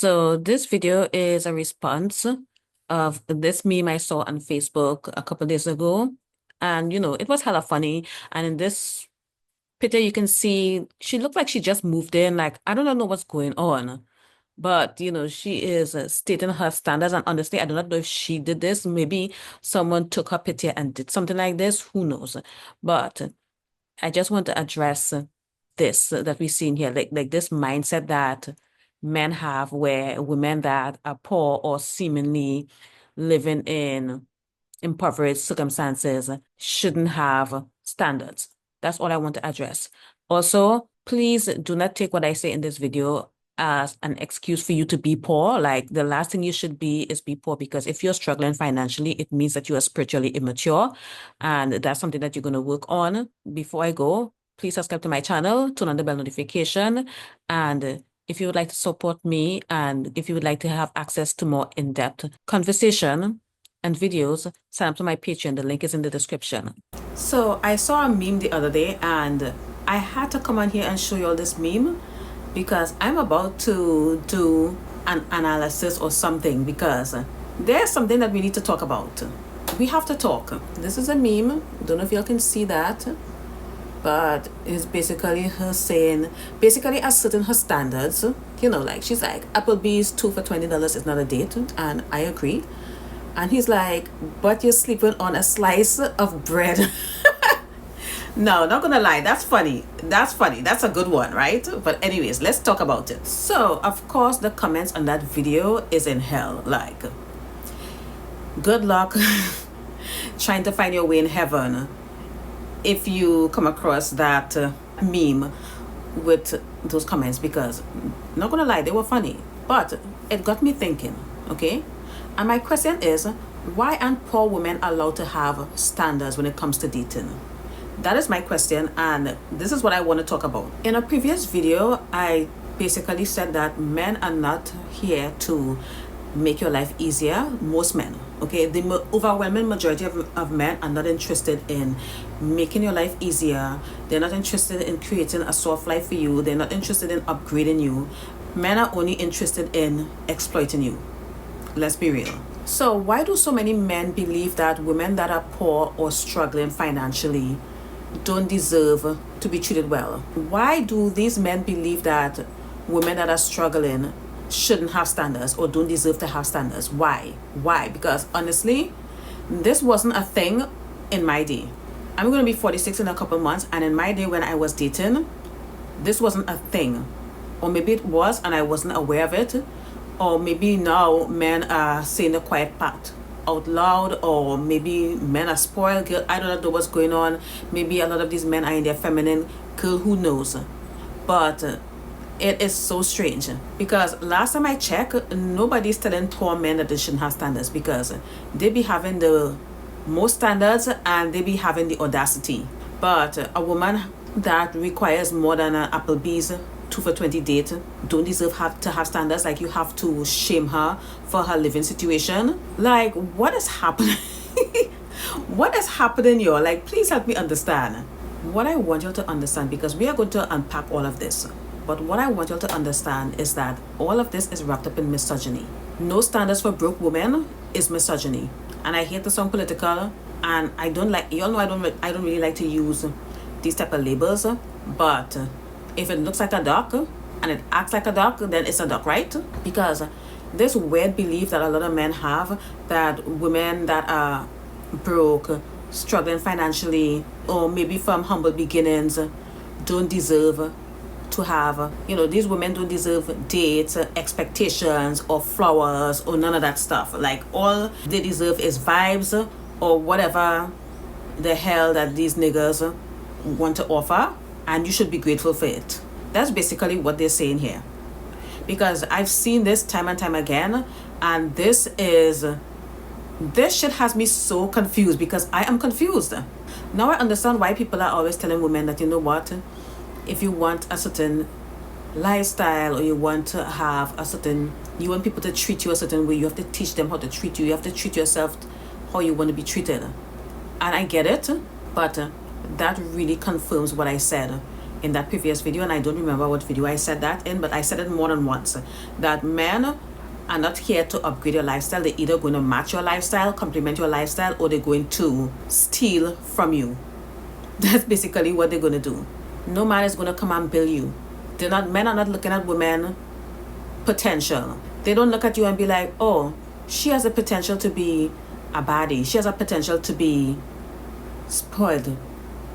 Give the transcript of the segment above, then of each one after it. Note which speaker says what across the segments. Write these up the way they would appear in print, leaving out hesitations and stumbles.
Speaker 1: So this video is a response of this meme I saw on Facebook a couple days ago. And it was hella funny. And in this picture, you can see she looked like she just moved in. Like, I don't know what's going on. But, she is stating her standards. And honestly, I do not know if she did this. Maybe someone took her picture and did something like this. Who knows? But I just want to address this that we see in here, like this mindset that men have where women that are poor or seemingly living in impoverished circumstances shouldn't have standards. That's all I want to address. Also, please do not take what I say in this video as an excuse for you to be poor. Like, the last thing you should be is be poor, because if you're struggling financially, it means that you are spiritually immature, and that's something that you're going to work on. Before I go, please subscribe to my channel, turn on the bell notification, and if you would like to support me and if you would like to have access to more in-depth conversation and videos, sign up to my Patreon. The link is in the description. So I saw a meme the other day and I had to come on here and show you all this meme because I'm about to do an analysis or something, because there's something that we need to talk about. We have to talk. This is a meme. Don't know if y'all can see that, but it's basically her saying, basically asserting her standards. Like, she's like, Applebee's 2 for $20 is not a date, and I agree. And he's like, but you're sleeping on a slice of bread. No, not gonna lie, that's funny. That's funny. That's a good one, right? But anyways, let's talk about it. So, of course, the comments on that video is in hell. Like, good luck trying to find your way in heaven if you come across that meme with those comments, because, not gonna lie, they were funny. But it got me thinking, okay? And my question is, why aren't poor women allowed to have standards when it comes to dating? That is my question, and this is what I want to talk about. In a previous video, I basically said that men are not here to make your life easier. Most men, okay? The overwhelming majority of men are not interested in making your life easier. They're not interested in creating a soft life for you. They're not interested in upgrading you. Men are only interested in exploiting you. Let's be real. So why do so many men believe that women that are poor or struggling financially don't deserve to be treated well? Why do these men believe that women that are struggling shouldn't have standards or don't deserve to have standards? Why? Because honestly, this wasn't a thing in my day. I'm going to be 46 in a couple months, and in my day when I was dating, this wasn't a thing. Or maybe it was and I wasn't aware of it. Or maybe now men are saying the quiet part out loud, or maybe men are spoiled. Girl, I don't know what's going on. Maybe a lot of these men are in their feminine. Girl, who knows? But it is so strange, because last time I checked, nobody's telling poor men that they shouldn't have standards, because they be having the most standards and they be having the audacity. But a woman that requires more than an Applebee's 2 for 20 date don't deserve to have standards. Like, you have to shame her for her living situation. Like, what is happening? What is happening, y'all? Like, please help me understand. What I want y'all to understand, because we are going to unpack all of this, but what I want y'all to understand is that all of this is wrapped up in misogyny. No standards for broke women is misogyny. And I hate to sound political, and I don't like, y'all know I don't really like to use these type of labels, but if it looks like a duck and it acts like a duck, then it's a duck, right? Because this weird belief that a lot of men have that women that are broke, struggling financially, or maybe from humble beginnings, don't deserve to have, these women don't deserve dates, expectations, or flowers, or none of that stuff. Like, all they deserve is vibes, or whatever the hell that these niggas want to offer, and you should be grateful for it. That's basically what they're saying here. Because I've seen this time and time again, and this shit has me so confused, because I am confused. Now I understand why people are always telling women that, you know what, if you want a certain lifestyle, or you want to have you want people to treat you a certain way, you have to teach them how to treat you. You have to treat yourself how you want to be treated. And I get it, but that really confirms what I said. in that previous video, and I don't remember what video I said that in, but I said it more than once, that men are not here to upgrade your lifestyle. They're either going to match your lifestyle, complement your lifestyle, or they're going to steal from you. That's basically what they're going to do. No man is going to come and bill you. Men are not looking at women potential. They don't look at you and be like, oh, she has a potential to be a baddie. She has a potential to be spoiled.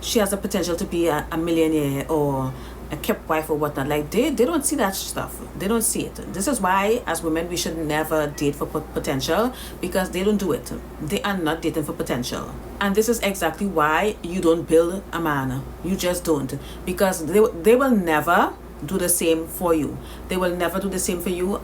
Speaker 1: She has a potential to be a millionaire or a kept wife or whatnot. Like, they don't see that stuff. They don't see it. This is why, as women, we should never date for potential, because they don't do it. They are not dating for potential. And this is exactly why you don't build a man. You just don't. Because they will never do the same for you. They will never do the same for you.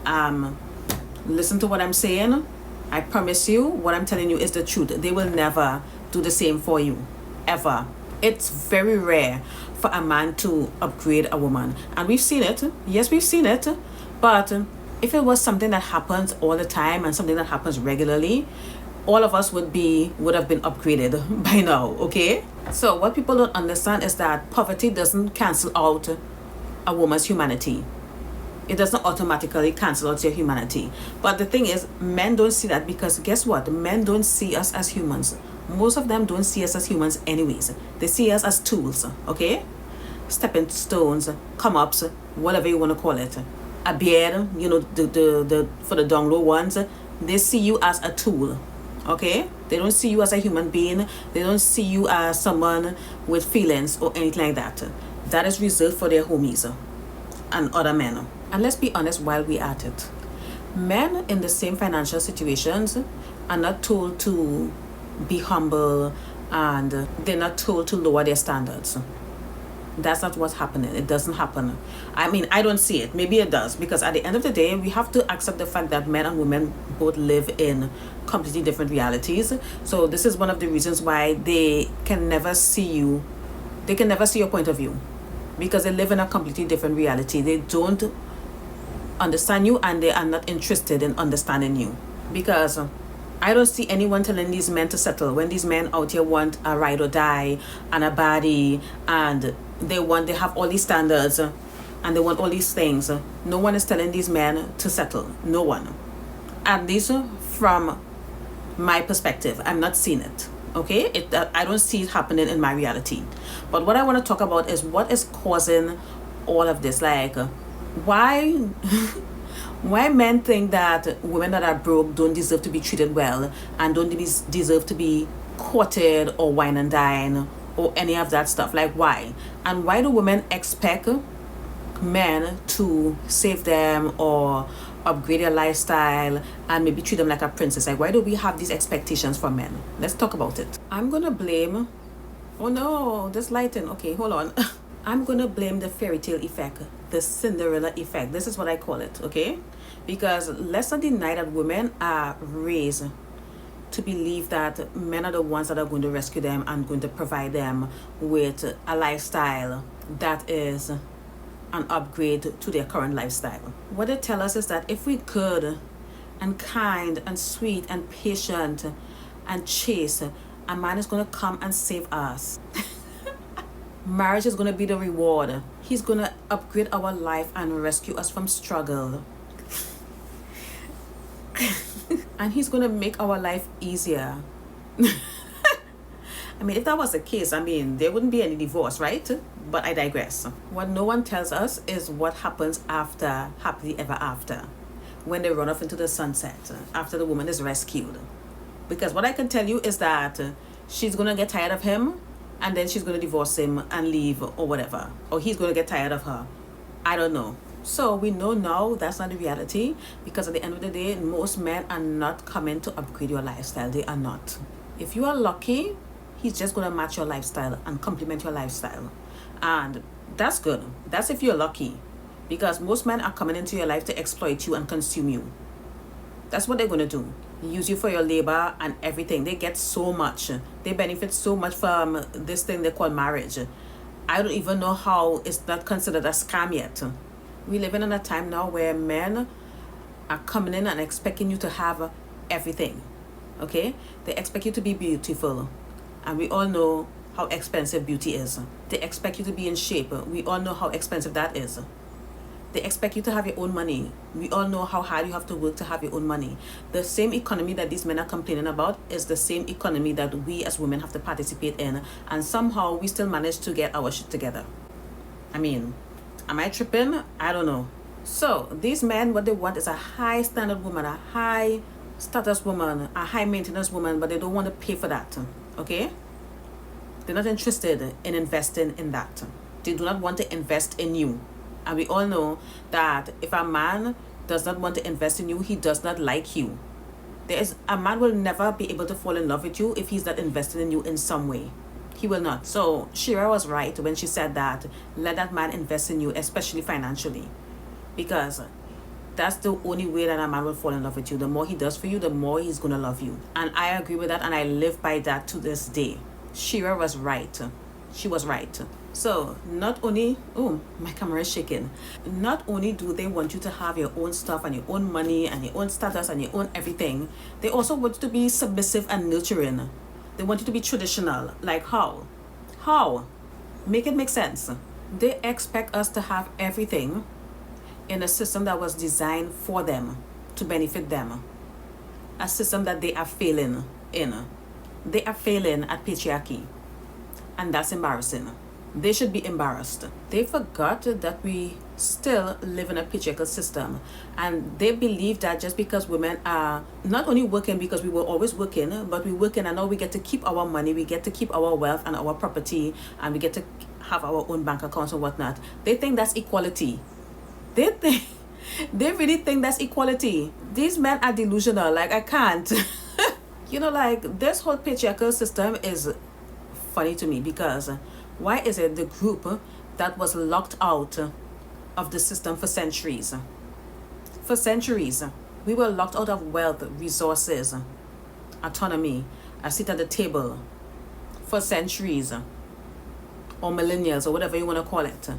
Speaker 1: Listen to what I'm saying. I promise you, what I'm telling you is the truth. They will never do the same for you. Ever. It's very rare for a man to upgrade a woman. And we've seen it. Yes, we've seen it. But if it was something that happens all the time and something that happens regularly, all of us would have been upgraded by now, okay? So what people don't understand is that poverty doesn't cancel out a woman's humanity. It doesn't automatically cancel out your humanity. But the thing is, men don't see that, because guess what? Men don't see us as humans. Most of them don't see us as humans anyways. They see us as tools, okay? Stepping stones, come-ups, whatever you want to call it. A beard, you know, the for the down low ones, they see you as a tool, okay? They don't see you as a human being. They don't see you as someone with feelings or anything like that. That is reserved for their homies and other men. And let's be honest while we're at it. Men in the same financial situations are not told to be humble, and they're not told to lower their standards. That's not what's happening. It doesn't happen. I mean, I don't see it. Maybe it does, because at the end of the day, we have to accept the fact that men and women both live in completely different realities. So this is one of the reasons why they can never see you. They can never see your point of view, because they live in a completely different reality. They don't understand you, and they are not interested in understanding you, because I don't see anyone telling these men to settle when these men out here want a ride or die and a body, and they have all these standards and they want all these things. No one is telling these men to settle. No one. At least from my perspective, I'm not seeing it. Okay? I don't see it happening in my reality. But what I want to talk about is what is causing all of this. Like, why why men think that women that are broke don't deserve to be treated well and don't deserve to be courted or wine and dine or any of that stuff. Like, why? And why do women expect men to save them or upgrade their lifestyle and maybe treat them like a princess? Like, why do we have these expectations for men? Let's talk about it. I'm gonna blame, oh no, this lighting. Okay, hold on. I'm gonna blame the fairy tale effect, the Cinderella effect. This is what I call it, okay? Because let's not deny that women are raised to believe that men are the ones that are going to rescue them and going to provide them with a lifestyle that is an upgrade to their current lifestyle. What they tell us is that if we good and kind and sweet and patient and chaste, a man is going to come and save us. Marriage is going to be the reward. He's going to upgrade our life and rescue us from struggle. And he's going to make our life easier. I mean, if that was the case, I mean, there wouldn't be any divorce, right? But I digress. What no one tells us is what happens after happily ever after, when they run off into the sunset, after the woman is rescued. Because what I can tell you is that she's going to get tired of him, and then she's going to divorce him and leave or whatever. Or he's going to get tired of her. I don't know. So we know now that's not the reality, because at the end of the day, most men are not coming to upgrade your lifestyle. They are not. If you are lucky, he's just going to match your lifestyle and complement your lifestyle. And that's good. That's if you're lucky. Because most men are coming into your life to exploit you and consume you. That's what they're going to do. Use you for your labor and everything. They get so much. They benefit so much from this thing they call marriage. I don't even know how it's not considered a scam yet. We live in a time now where men are coming in and expecting you to have everything. Okay? They expect you to be beautiful. And we all know how expensive beauty is. They expect you to be in shape. We all know how expensive that is. They expect you to have your own money. We all know how hard you have to work to have your own money. The same economy that these men are complaining about is the same economy that we as women have to participate in. And somehow we still manage to get our shit together. I mean, am I tripping? I don't know. So these men, what they want is a high standard woman, a high status woman, a high maintenance woman, but they don't want to pay for that. Okay? They're not interested in investing in that. They do not want to invest in you. And we all know that if a man does not want to invest in you, he does not like you. A man will never be able to fall in love with you if he's not invested in you in some way. He will not. So Shira was right when she said that let that man invest in you, especially financially. Because that's the only way that a man will fall in love with you. The more he does for you, the more he's going to love you. And I agree with that, and I live by that to this day. Shira was right. She was right. So not only, oh, my camera is shaking. Not only do they want you to have your own stuff and your own money and your own status and your own everything, they also want you to be submissive and nurturing. They want you to be traditional. Like how? How? Make it make sense. They expect us to have everything in a system that was designed for them, to benefit them. A system that they are failing in. They are failing at patriarchy. And that's embarrassing. They should be embarrassed. They forgot that we still live in a patriarchal system. And they believe that just because women are not only working because we were always working, but we working and now we get to keep our money, we get to keep our wealth and our property, and we get to have our own bank accounts and whatnot. They think that's equality. They really think that's equality. These men are delusional. Like, I can't. Like, this whole patriarchal system is funny to me because why is it the group that was locked out of the system for centuries? For centuries, we were locked out of wealth, resources, autonomy, a seat at the table for centuries, or millennials, or whatever you want to call it.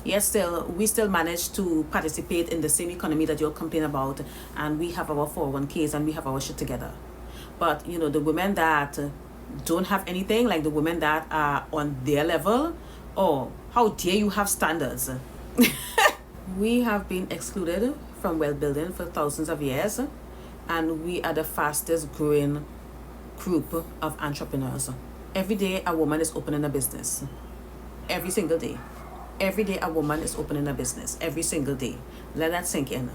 Speaker 1: Yet still, we still manage to participate in the same economy that you're complaining about, and we have our 401ks and we have our shit together. But, the women that don't have anything, like the women that are on their level, oh, how dare you have standards? We have been excluded from wealth building for thousands of years, and we are the fastest growing group of entrepreneurs. Every day a woman is opening a business. Every single day. Every day a woman is opening a business. Every single day. Let that sink in.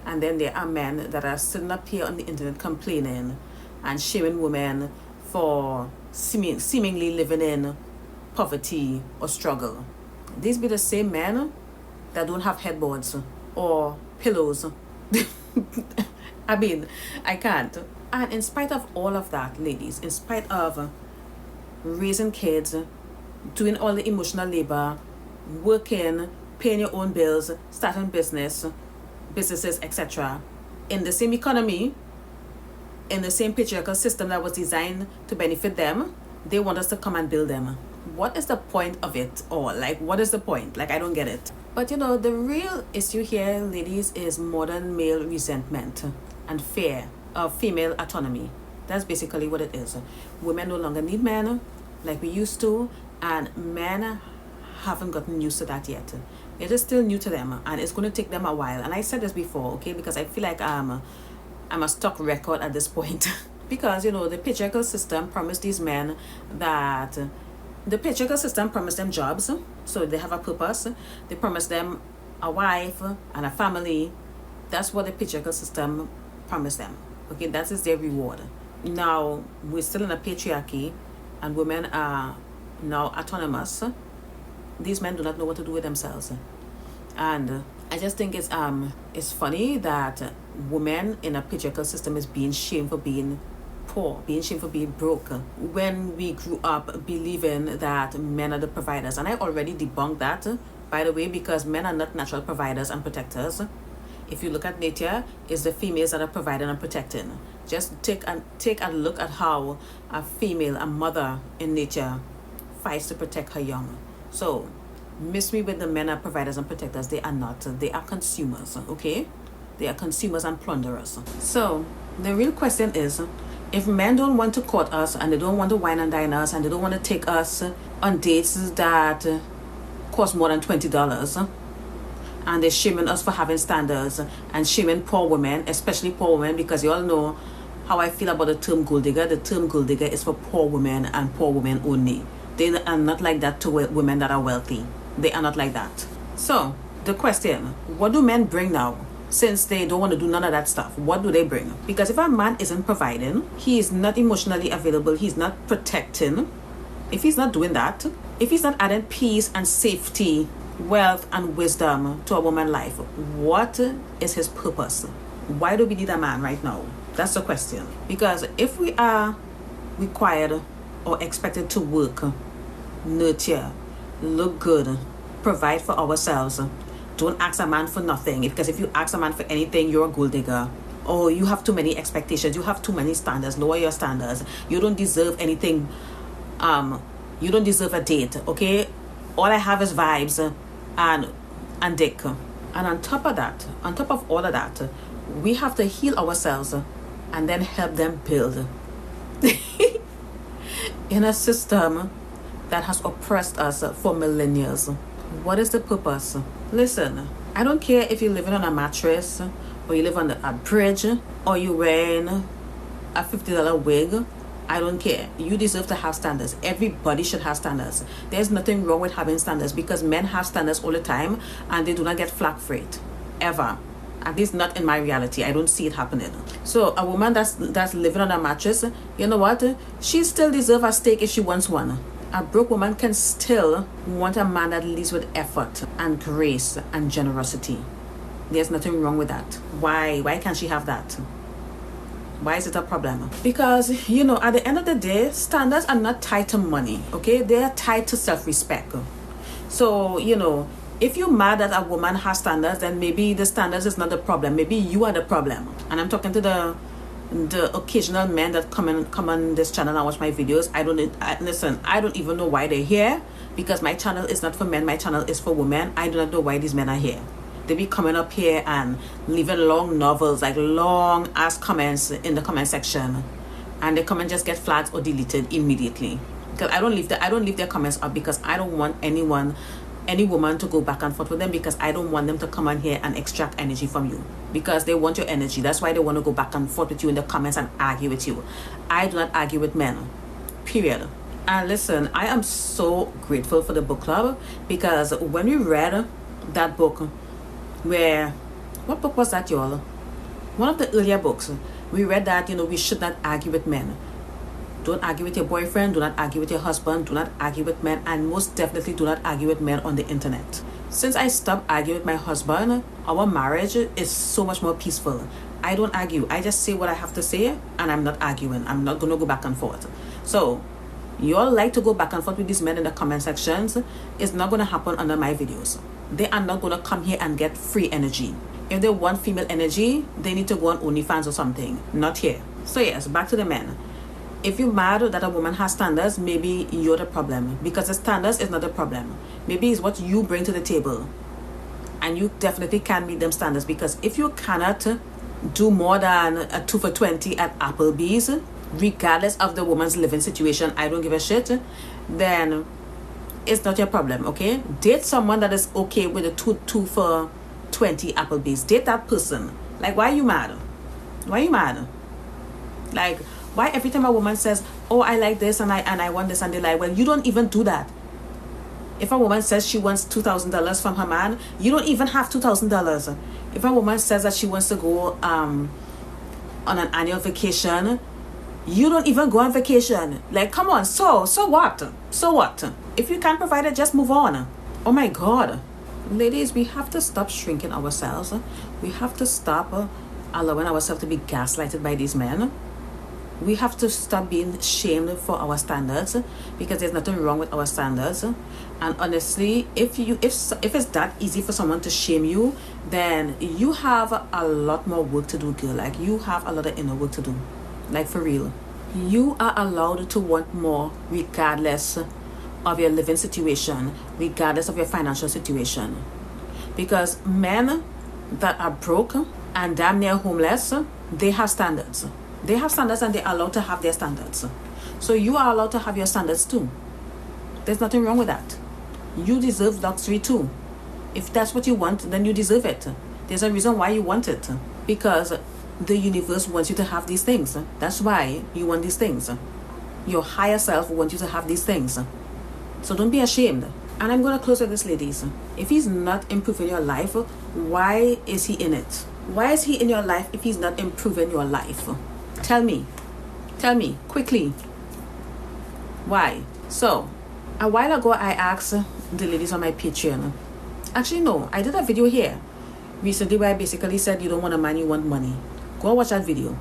Speaker 1: And then there are men that are sitting up here on the internet complaining and shaming women for seemingly living in poverty or struggle. These be the same men that don't have headboards or pillows. I mean, I can't. And in spite of all of that, ladies, in spite of raising kids, doing all the emotional labor, working, paying your own bills, starting businesses, etc., in the same economy, in the same patriarchal system that was designed to benefit them, they want us to come and build them. What is the point of it all? Like, what is the point? Like, I don't get it. But the real issue here, ladies, is modern male resentment and fear of female autonomy. That's basically what it is. Women no longer need men like we used to, and men haven't gotten used to that yet. It is still new to them, and it's going to take them a while. And I said this before, okay, because I feel like I'm a stock record at this point. Because, the patriarchal system promised these men that the patriarchal system promised them jobs, so they have a purpose. They promised them a wife and a family. That's what the patriarchal system promised them. Okay, that is their reward. Now, we're still in a patriarchy, and women are now autonomous. These men do not know what to do with themselves. And I just think it's funny that women in a patriarchal system is being shamed for being poor, being shamed for being broke, when we grew up believing that men are the providers. And I already debunked that, by the way, because men are not natural providers and protectors. If you look at nature, it's the females that are providing and protecting. Just take a look at how a female, a mother in nature, fights to protect her young. So, miss me with the men are providers and protectors. They are not. They are consumers, okay? They are consumers and plunderers. So, the real question is, If men don't want to court us, and they don't want to wine and dine us, and they don't want to take us on dates that cost more than $20, and they're shaming us for having standards and shaming poor women, especially poor women, because you all know how I feel about the term gold digger. The term gold digger is for poor women and poor women only. They are not like that to women that are wealthy. They are not like that. So the question, what do men bring now? Since they don't want to do none of that stuff, what do they bring? Because if a man isn't providing, he is not emotionally available, he's not protecting, if he's not doing that, if he's not adding peace and safety, wealth and wisdom to a woman's life, what is his purpose? Why do we need a man right now? That's the question. Because if we are required or expected to work, nurture, look good, provide for ourselves, don't ask a man for nothing. Because if you ask a man for anything, you're a gold digger. Oh, you have too many expectations. You have too many standards. Lower your standards. You don't deserve anything. You don't deserve a date. Okay? All I have is vibes and dick. And on top of that, on top of all of that, we have to heal ourselves and then help them build in a system that has oppressed us for millennia. What is the purpose? Listen, I don't care if you're living on a mattress, or you live on a bridge, or you're wearing a $50 wig. I don't care. You deserve to have standards. Everybody should have standards. There's nothing wrong with having standards, because men have standards all the time and they do not get flack for it. Ever. At least not in my reality. I don't see it happening. So a woman that's living on a mattress, you know what? She still deserves a steak if she wants one. A broke woman can still want a man that leads with effort and grace and generosity. There's nothing wrong with that. Why? Why can't she have that? Why is it a problem? Because, you know, at the end of the day, standards are not tied to money, okay? They are tied to self-respect. So, you know, if you're mad that a woman has standards, then maybe the standards is not the problem. Maybe you are the problem. And I'm talking to the occasional men that come on this channel and watch my videos. Listen, I don't even know why they're here, because my channel is not for men. My channel is for women. I do not know why these men are here. They be coming up here and leaving long novels, like long ass comments in the comment section, and the comment just get flagged or deleted immediately. Because I don't leave their comments up, because I don't want any woman to go back and forth with them, because I don't want them to come on here and extract energy from you, because they want your energy. That's why they want to go back and forth with you in the comments and argue with you. I do not argue with men, period. And listen, I am so grateful for the book club, because when we read that book, what book was that, y'all? One of the earlier books, we read that, you know, we should not argue with men. Don't argue with your boyfriend, do not argue with your husband, do not argue with men, and most definitely do not argue with men on the internet. Since I stopped arguing with my husband, our marriage is so much more peaceful. I don't argue. I just say what I have to say, and I'm not arguing. I'm not going to go back and forth. So, you all like to go back and forth with these men in the comment sections. It's not going to happen under my videos. They are not going to come here and get free energy. If they want female energy, they need to go on OnlyFans or something. Not here. So yes, back to the men. If you're mad that a woman has standards, maybe you're the problem. Because the standards is not the problem. Maybe it's what you bring to the table. And you definitely can meet them standards. Because if you cannot do more than a 2 for $20 at Applebee's, regardless of the woman's living situation, I don't give a shit, then it's not your problem, okay? Date someone that is okay with a 2 for $20 Applebee's. Date that person. Like, why are you mad? Why are you mad? Like, why every time a woman says, oh, I like this and I want this, and they're like, well, you don't even do that. If a woman says she wants $2,000 from her man, you don't even have $2,000. If a woman says that she wants to go on an annual vacation, you don't even go on vacation. Like, come on. So what? So what? If you can't provide it, just move on. Oh my God. Ladies, we have to stop shrinking ourselves. We have to stop allowing ourselves to be gaslighted by these men. We have to stop being shamed for our standards, because there's nothing wrong with our standards. And honestly, if it's that easy for someone to shame you, then you have a lot more work to do, girl. Like, you have a lot of inner work to do. Like, for real. You are allowed to want more regardless of your living situation, regardless of your financial situation. Because men that are broke and damn near homeless, they have standards. They have standards and they're allowed to have their standards. So you are allowed to have your standards too. There's nothing wrong with that. You deserve luxury too. If that's what you want, then you deserve it. There's a reason why you want it. Because the universe wants you to have these things. That's why you want these things. Your higher self wants you to have these things. So don't be ashamed. And I'm going to close with this, ladies. If he's not improving your life, why is he in it? Why is he in your life if he's not improving your life? Tell me. Tell me, quickly. Why? So, a while ago, I asked the ladies on my Patreon. Actually, no, I did a video here recently where I basically said you don't want a man, you want money. Go watch that video.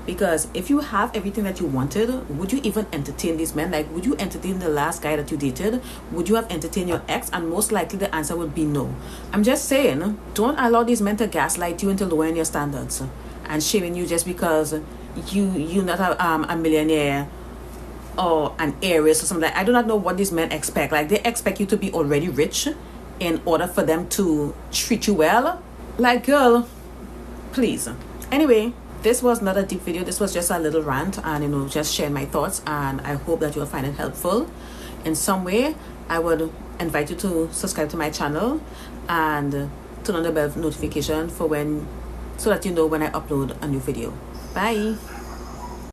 Speaker 1: Because if you have everything that you wanted, would you even entertain these men? Like, would you entertain the last guy that you dated? Would you have entertained your ex? And most likely the answer would be no. I'm just saying, don't allow these men to gaslight you into lowering your standards and shaming you just because you're not a millionaire or an heiress or something. Like, I do not know what these men expect. Like, they expect you to be already rich in order for them to treat you well. Like, girl, please. Anyway, this was not a deep video. This was just a little rant and, just sharing my thoughts. And I hope that you'll find it helpful in some way. I would invite you to subscribe to my channel and turn on the bell notification so that you know when I upload a new video. Bye.